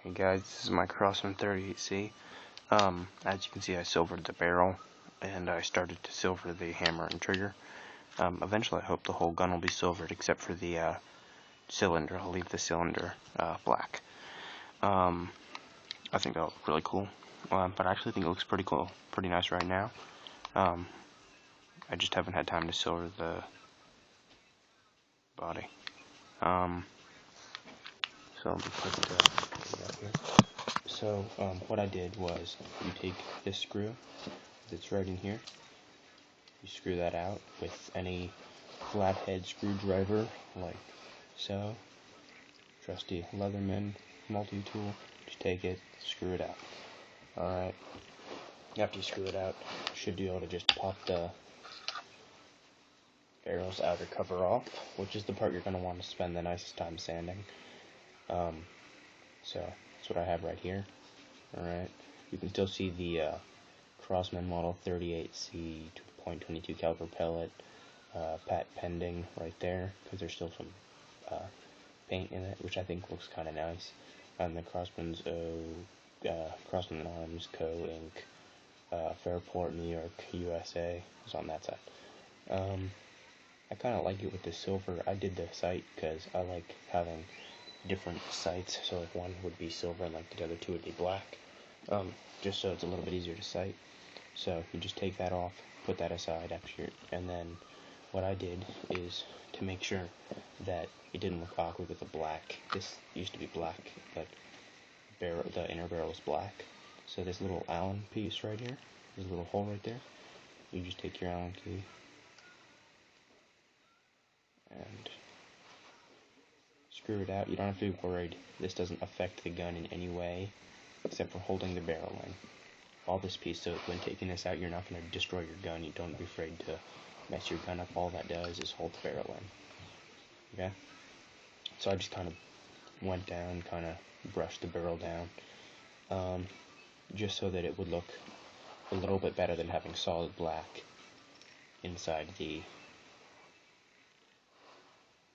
Hey guys, this is my Crosman 38C. As you can see, I silvered the barrel, and I started to silver the hammer and trigger. Eventually I hope the whole gun will be silvered except for the cylinder. I'll leave the cylinder black. I think that'll look really cool, but I actually think it looks pretty cool, pretty nice right now. I just haven't had time to silver the body. So let me put it up here. So what I did was, you take this screw that's right in here, you screw that out with any flathead screwdriver, like so. Trusty Leatherman multi-tool. Just take it, screw it out. Alright. After you screw it out, you should be able to just pop the barrel's outer cover off, which is the part you're going to want to spend the nicest time sanding. So that's what I have right here. Alright. You can still see the Crosman Model 38C 2.22 caliber pellet pat pending right there, because there's still some paint in it, which I think looks kind of nice. And the Crosman Arms Co. Inc. Fairport, New York, USA is on that side. I kind of like it with the silver. I did the sight because I like having different sights, so like one would be silver and like the other two would be black, just so it's a little bit easier to sight. So you just take that off, put that aside after and then what I did is, to make sure that it didn't look awkward with the black, this used to be black, but the inner barrel is black, so this little Allen piece right here, there's a little hole right there, you just take your Allen key and screw it out. You don't have to be worried. This doesn't affect the gun in any way except for holding the barrel in. All this piece, so when taking this out, you're not going to destroy your gun. You don't be afraid to mess your gun up. All that does is hold the barrel in. Okay? So I just kind of went down, kind of brushed the barrel down, just so that it would look a little bit better than having solid black inside the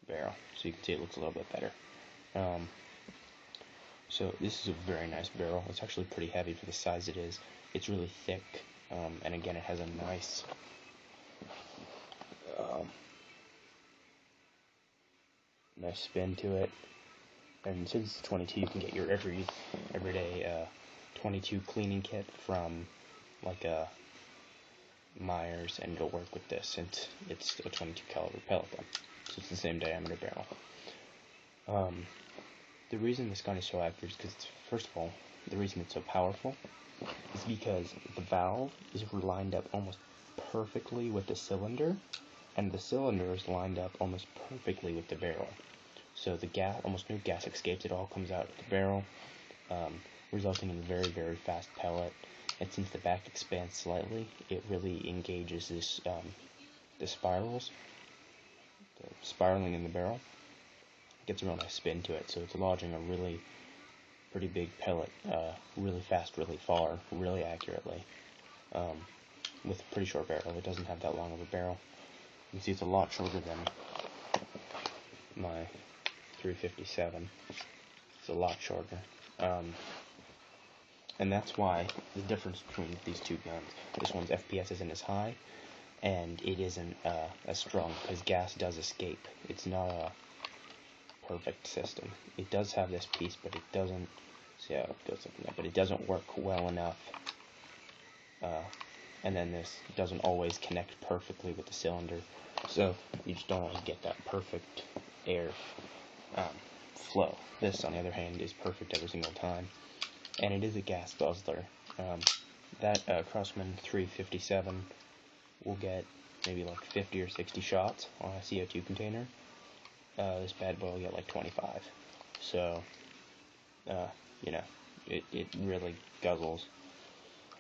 barrel. So you can see it looks a little bit better. So this is a very nice barrel. It's actually pretty heavy for the size it is. It's really thick, and again, it has a nice nice spin to it. And since it's 22, you can get your everyday 22 cleaning kit from like a Myers and go work with this, since it's a 22 caliber pellet gun. So it's the same diameter barrel. The reason this gun is so accurate is because, first of all, the reason it's so powerful is because the valve is lined up almost perfectly with the cylinder, and the cylinder is lined up almost perfectly with the barrel. So the gas, almost no gas escapes, it all comes out of the barrel, resulting in a very, very fast pellet. And since the back expands slightly, it really engages this, the spirals, the spiraling in the barrel. Gets a real nice spin to it, so it's lodging a really pretty big pellet, really fast, really far, really accurately, with a pretty short barrel. It doesn't have that long of a barrel. You can see it's a lot shorter than my 357. It's a lot shorter, and that's why the difference between these two guns. This one's FPS isn't as high, and it isn't as strong, because gas does escape. It's not a perfect system. It does have this piece, but it doesn't, see how it goes up in there, but it doesn't work well enough, and then this doesn't always connect perfectly with the cylinder, so you just don't always get that perfect air flow. This, on the other hand, is perfect every single time, and it is a gas guzzler. That Crosman 357 will get maybe like 50 or 60 shots on a CO2 container. This bad boy will get like 25. So, you know, it really guzzles.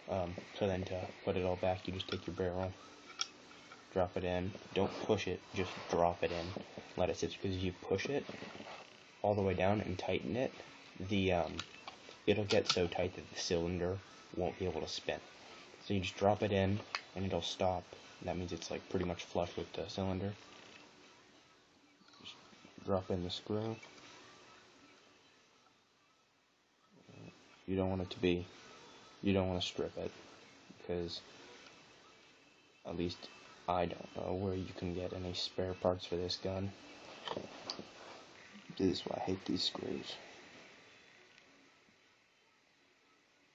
So then to put it all back, you just take your barrel, drop it in. Don't push it, just drop it in. Let it sit, because if you push it all the way down and tighten it, it'll get so tight that the cylinder won't be able to spin. So you just drop it in, and it'll stop. That means it's like pretty much flush with the cylinder. Drop in the screw, You don't want it to be, you don't want to strip it, because at least I don't know where you can get any spare parts for this gun. This is why I hate these screws.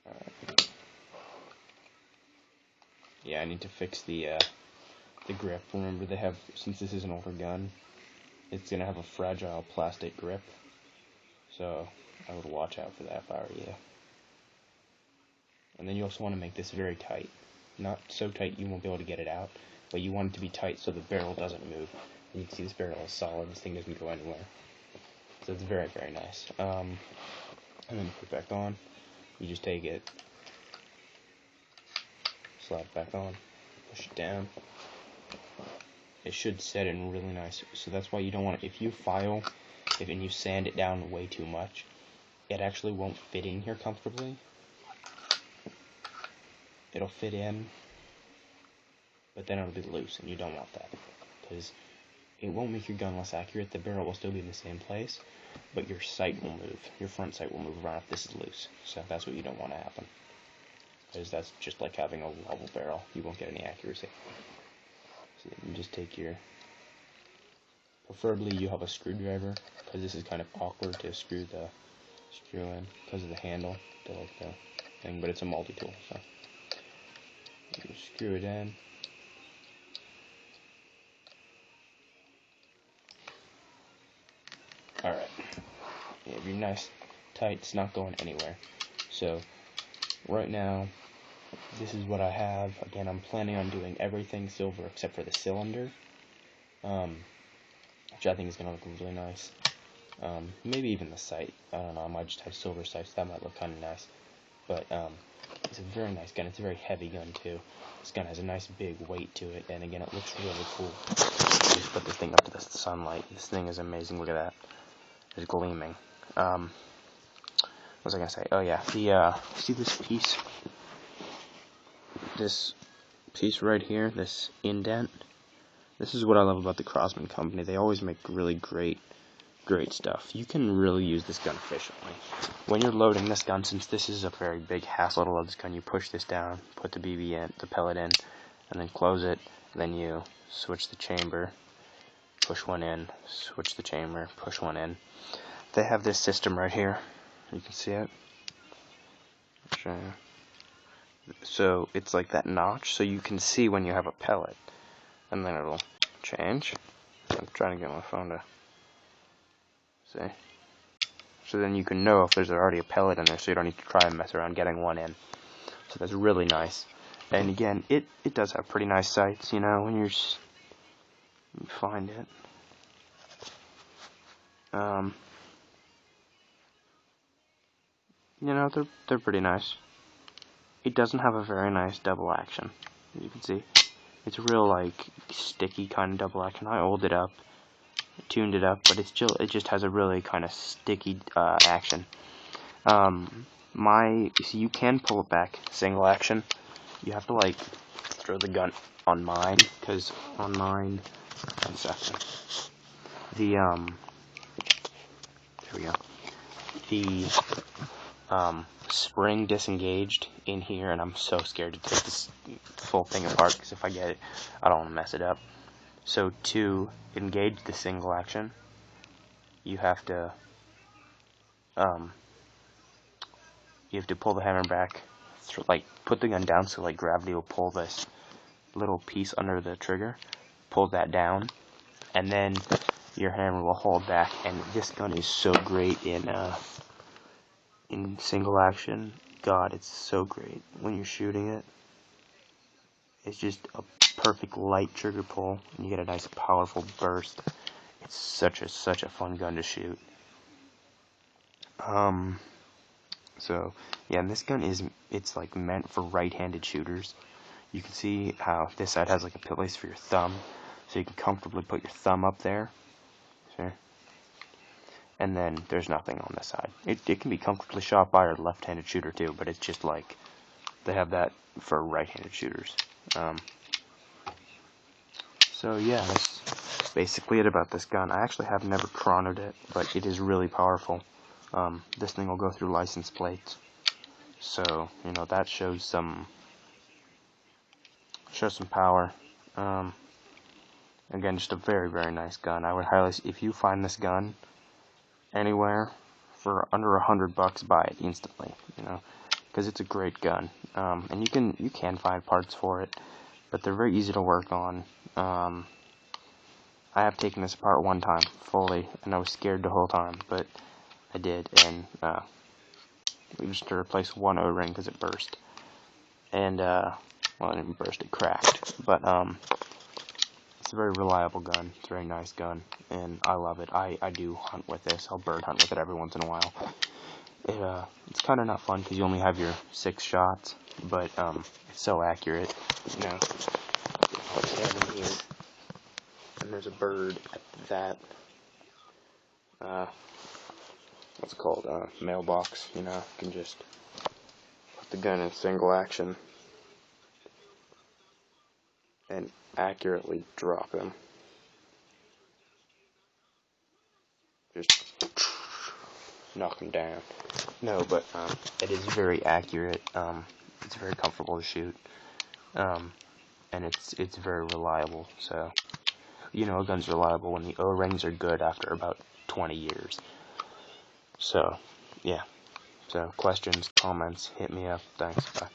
Alright. Yeah, I need to fix the grip. Remember, they have, since this is an older gun, it's gonna have a fragile plastic grip. So I would watch out for that if I were you. And then you also want to make this very tight. Not so tight you won't be able to get it out, but you want it to be tight so the barrel doesn't move. And you can see this barrel is solid. This thing doesn't go anywhere. So it's very, very nice. And then you put it back on. You just take it, slide it back on, push it down. It should set in really nice. So that's why you don't want it. If you file, and you sand it down way too much, it actually won't fit in here comfortably. It'll fit in, but then it'll be loose, and you don't want that, because it won't make your gun less accurate. The barrel will still be in the same place, but your sight will move. Your front sight will move around if this is loose. So that's what you don't want to happen, because that's just like having a level barrel. You won't get any accuracy. So you just take your, preferably you have a screwdriver, because this is kind of awkward to screw in because of the handle, the thing, but it's a multi-tool, so you screw it in. Alright, yeah, if you're nice tight, it's not going anywhere. So right now, this is what I have. Again, I'm planning on doing everything silver except for the cylinder, which I think is going to look really nice. Maybe even the sight. I don't know, I might just have silver sights. That might look kind of nice. But it's a very nice gun. It's a very heavy gun too. This gun has a nice big weight to it, and again, it looks really cool. Just put this thing up to the sunlight. This thing is amazing. Look at that. It's gleaming. What was I gonna say? Oh yeah, see this piece? This piece right here, this indent. This is what I love about the Crosman company. They always make really great stuff. You can really use this gun efficiently. When you're loading this gun, since this is a very big hassle to load this gun, you push this down, put the BB in, the pellet in, and then close it. Then you switch the chamber, push one in, switch the chamber, push one in. They have this system right here. You can see it. I'll show you. So it's like that notch, so you can see when you have a pellet, and then it'll change. I'm trying to get my phone to see. So then you can know if there's already a pellet in there, so you don't need to try and mess around getting one in. So that's really nice. And again, it does have pretty nice sights, you know, when you find it. You know, they're pretty nice. It doesn't have a very nice double action, as you can see. It's a real, like, sticky kind of double action. I oiled it up, tuned it up, but it just has a really kind of sticky action. See, you can pull it back single action. You have to, like, throw the gun on mine, because on mine, 1 second, there we go, the spring disengaged in here, and I'm so scared to take this full thing apart, because if I get it, I don't want to mess it up. So to engage the single action, you have to pull the hammer back, like put the gun down so like gravity will pull this little piece under the trigger, pull that down, and then your hammer will hold back. And this gun is so great in single action. God, it's so great when you're shooting it. It's just a perfect light trigger pull, and you get a nice powerful burst. It's such a fun gun to shoot. So yeah, and this gun it's like meant for right-handed shooters. You can see how this side has like a place for your thumb, so you can comfortably put your thumb up there. See? And then there's nothing on this side. It can be comfortably shot by a left-handed shooter too, but it's just like they have that for right-handed shooters. So yeah, that's basically it about this gun. I actually have never chronoed it, but it is really powerful. This thing will go through license plates. So, you know, that shows some power. Again, just a very, very nice gun. I would highly, if you find this gun anywhere for under $100, buy it instantly. You know, because it's a great gun. And you can find parts for it, but they're very easy to work on. I have taken this apart one time fully, and I was scared the whole time, but I did, and we just had to replace one O-ring because it burst. And well, it didn't burst, it cracked. But it's a very reliable gun. It's a very nice gun, and I love it. I do hunt with this. I'll bird hunt with it every once in a while. It's kind of not fun because you only have your 6 shots, but it's so accurate. You know, I'll stand in here, and there's a bird at that. What's it called? Mailbox. You know, you can just put the gun in single action and accurately drop him. Just knock him down. No, but it is very accurate. It's very comfortable to shoot, and it's very reliable. So, you know, a gun's reliable when the O-rings are good after about 20 years. So, yeah. So, questions, comments, hit me up. Thanks. Bye.